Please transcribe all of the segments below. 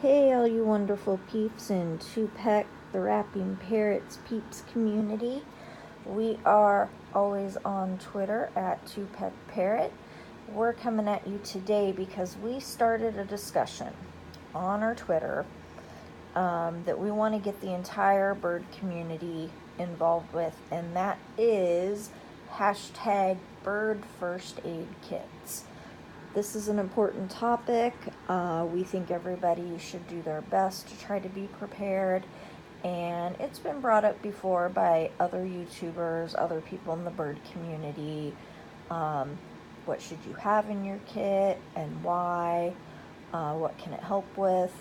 Hey, all you wonderful peeps in Two-Peck, the Rapping Parrots peeps community. We are always on Twitter at Two-Peck Parrot. We're coming at you today because we started a discussion on our Twitter that we want to get the entire bird community involved with, and that is hashtag bird first aid kits. This is an important topic. We think everybody should do their best to try to be prepared. And it's been brought up before by other YouTubers, other people in the bird community. What should you have in your kit and why? What can it help with?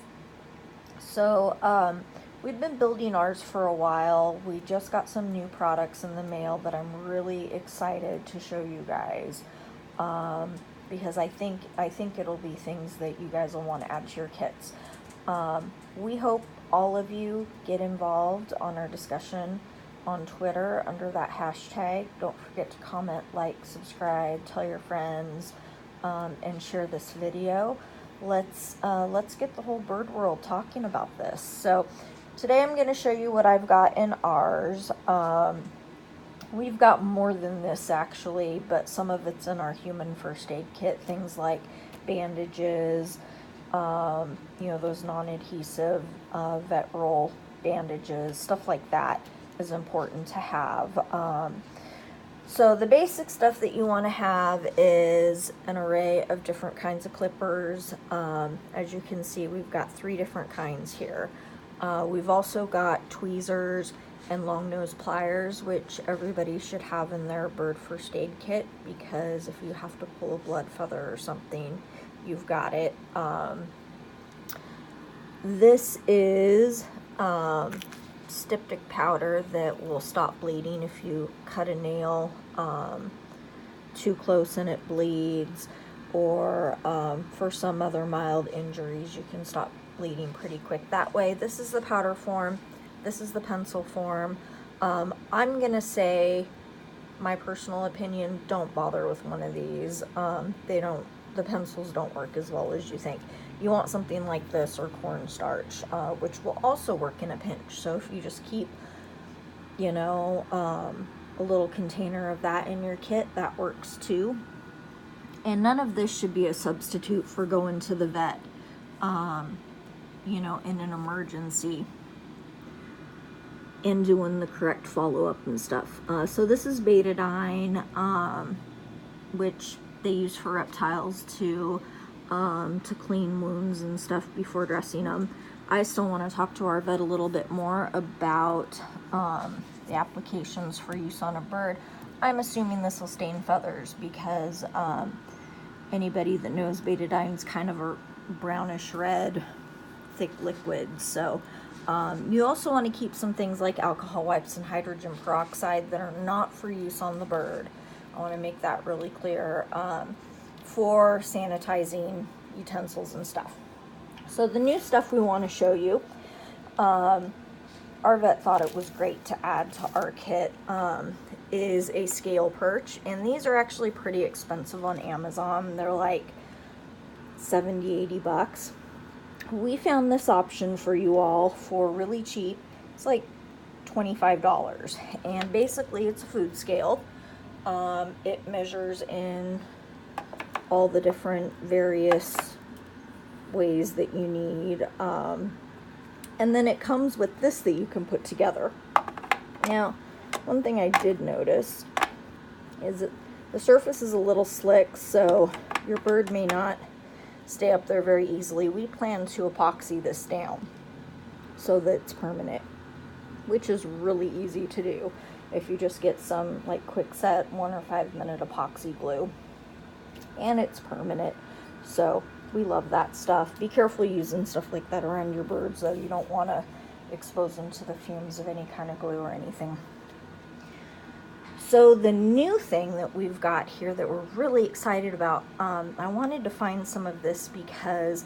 So we've been building ours for a while. We just got some new products in the mail that I'm really excited to show you guys. Because I think it'll be things that you guys will want to add to your kits. We hope all of you get involved on our discussion on Twitter under that hashtag. Don't forget to comment, like, subscribe, tell your friends, and share this video. Let's get the whole bird world talking about this. So today I'm going to show you what I've got in ours. We've got more than this actually, but some of it's in our human first aid kit. Things like bandages, those non-adhesive vet roll bandages, stuff like that is important to have. So the basic stuff that you want to have is an array of different kinds of clippers. As you can see, we've got 3 different kinds here. We've also got tweezers and long nose pliers, which everybody should have in their bird first aid kit, because if you have to pull a blood feather or something, you've got it. This is styptic powder that will stop bleeding if you cut a nail too close and it bleeds, or for some other mild injuries you can stop bleeding pretty quick that way. This is the powder form. This is the pencil form. I'm gonna say, my personal opinion, don't bother with one of these. The pencils don't work as well as you think. You want something like this or cornstarch, which will also work in a pinch. So if you just keep, a little container of that in your kit, that works too. And none of this should be a substitute for going to the vet, in an emergency, and doing the correct follow-up and stuff. So this is betadine, which they use for reptiles to clean wounds and stuff before dressing them. I still want to talk to our vet a little bit more about the applications for use on a bird. I'm assuming this will stain feathers, because anybody that knows betadine's kind of a brownish red thick liquid. So you also want to keep some things like alcohol wipes and hydrogen peroxide that are not for use on the bird. I want to make that really clear, for sanitizing utensils and stuff. So the new stuff we want to show you, our vet thought it was great to add to our kit, is a scale perch. And these are actually pretty expensive on Amazon. They're like $70-80. We found this option for you all for really cheap. It's like $25, and basically it's a food scale. It measures in all the different various ways that you need, and then it comes with this that you can put together. Now, one thing I did notice is that the surface is a little slick, so your bird may not stay up there very easily. We plan to epoxy this down so that it's permanent, which is really easy to do if you just get some like quick set 1 or 5 minute epoxy glue, and it's permanent. So we love that stuff. Be careful using stuff like that around your birds, though. You don't want to expose them to the fumes of any kind of glue or anything. So the new thing that we've got here that we're really excited about, I wanted to find some of this because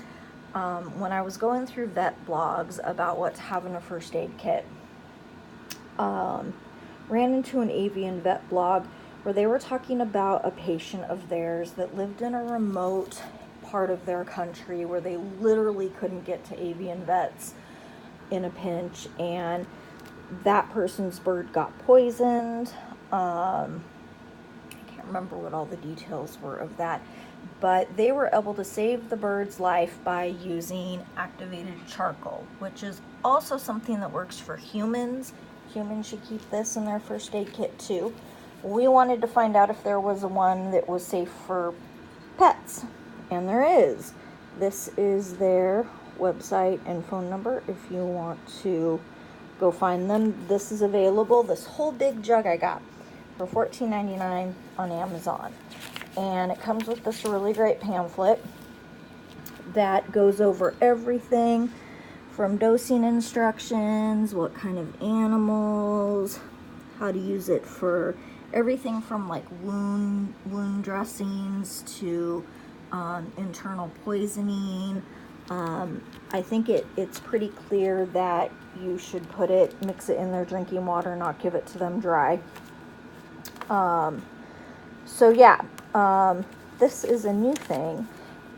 when I was going through vet blogs about what to have in a first aid kit, ran into an avian vet blog where they were talking about a patient of theirs that lived in a remote part of their country where they literally couldn't get to avian vets in a pinch, and that person's bird got poisoned. I can't remember what all the details were of that, but they were able to save the bird's life by using activated charcoal, which is also something that works for humans. Humans should keep this in their first aid kit too. We wanted to find out if there was one that was safe for pets, and there is. This is their website and phone number if you want to go find them. This is available, this whole big jug I got, for $14.99 on Amazon. And it comes with this really great pamphlet that goes over everything from dosing instructions, what kind of animals, how to use it for everything from like wound dressings to internal poisoning. I think it's pretty clear that you should mix it in their drinking water, not give it to them dry. So yeah, this is a new thing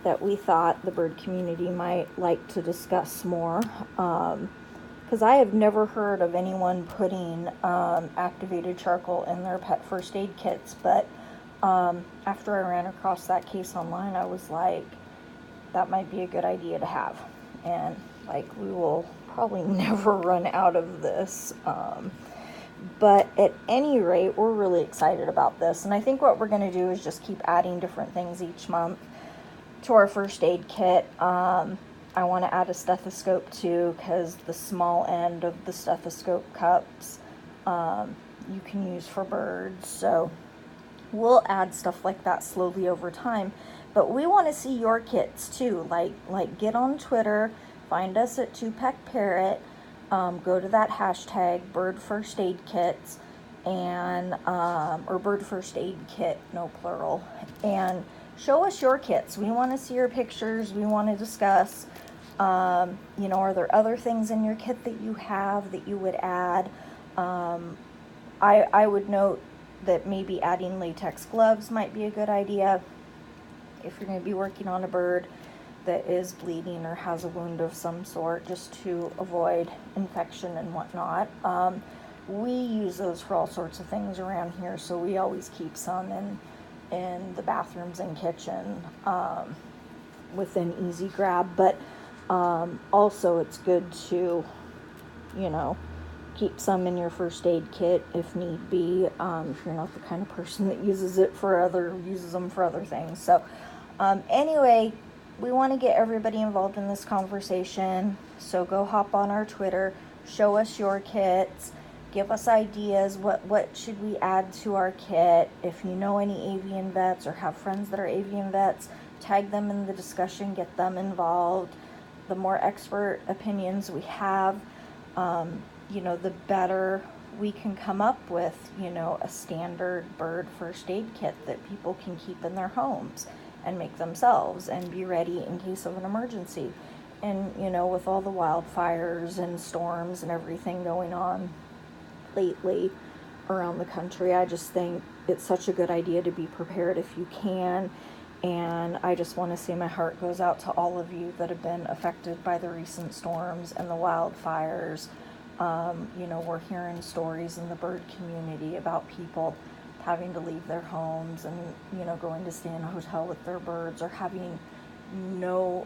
that we thought the bird community might like to discuss more, because I have never heard of anyone putting activated charcoal in their pet first aid kits, but after I ran across that case online, I was like, that might be a good idea to have, and like we will probably never run out of this. But at any rate, we're really excited about this, and I think what we're going to do is just keep adding different things each month to our first aid kit. I want to add a stethoscope too, because the small end of the stethoscope cups you can use for birds. So we'll add stuff like that slowly over time. But we want to see your kits too. Like get on Twitter, find us at 2-Peck Parrot. Go to that hashtag, bird first aid kits, and or bird first aid kit, no plural, and show us your kits. We want to see your pictures. We want to discuss, are there other things in your kit that you have that you would add? I would note that maybe adding latex gloves might be a good idea if you're going to be working on a bird that is bleeding or has a wound of some sort, just to avoid infection and whatnot. We use those for all sorts of things around here, so we always keep some in the bathrooms and kitchen within easy grab. But also it's good to, keep some in your first aid kit if need be, if you're not the kind of person that uses them for other things. So anyway, we want to get everybody involved in this conversation, so go hop on our Twitter, show us your kits, give us ideas, what should we add to our kit. If you know any avian vets or have friends that are avian vets, tag them in the discussion, get them involved. The more expert opinions we have, the better we can come up with, a standard bird first aid kit that people can keep in their homes and make themselves and be ready in case of an emergency. And, with all the wildfires and storms and everything going on lately around the country, I just think it's such a good idea to be prepared if you can. And I just want to say my heart goes out to all of you that have been affected by the recent storms and the wildfires. We're hearing stories in the bird community about people having to leave their homes and, going to stay in a hotel with their birds, or having no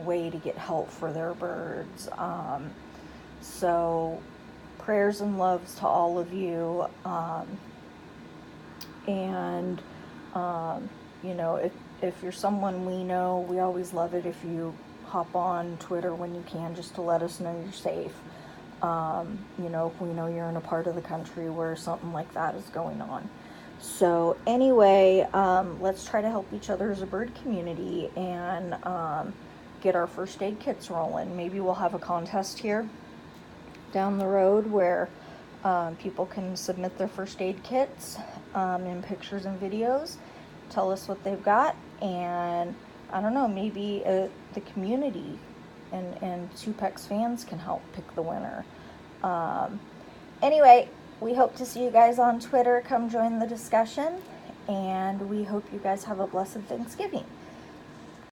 way to get help for their birds. So prayers and loves to all of you. If you're someone we know, we always love it if you hop on Twitter when you can, just to let us know you're safe. If we know you're in a part of the country where something like that is going on. So anyway, let's try to help each other as a bird community and get our first aid kits rolling. Maybe we'll have a contest here down the road where people can submit their first aid kits in pictures and videos, tell us what they've got, and I don't know, maybe the community and 2-Peck's fans can help pick the winner. Anyway, we hope to see you guys on Twitter. Come join the discussion, and we hope you guys have a blessed Thanksgiving.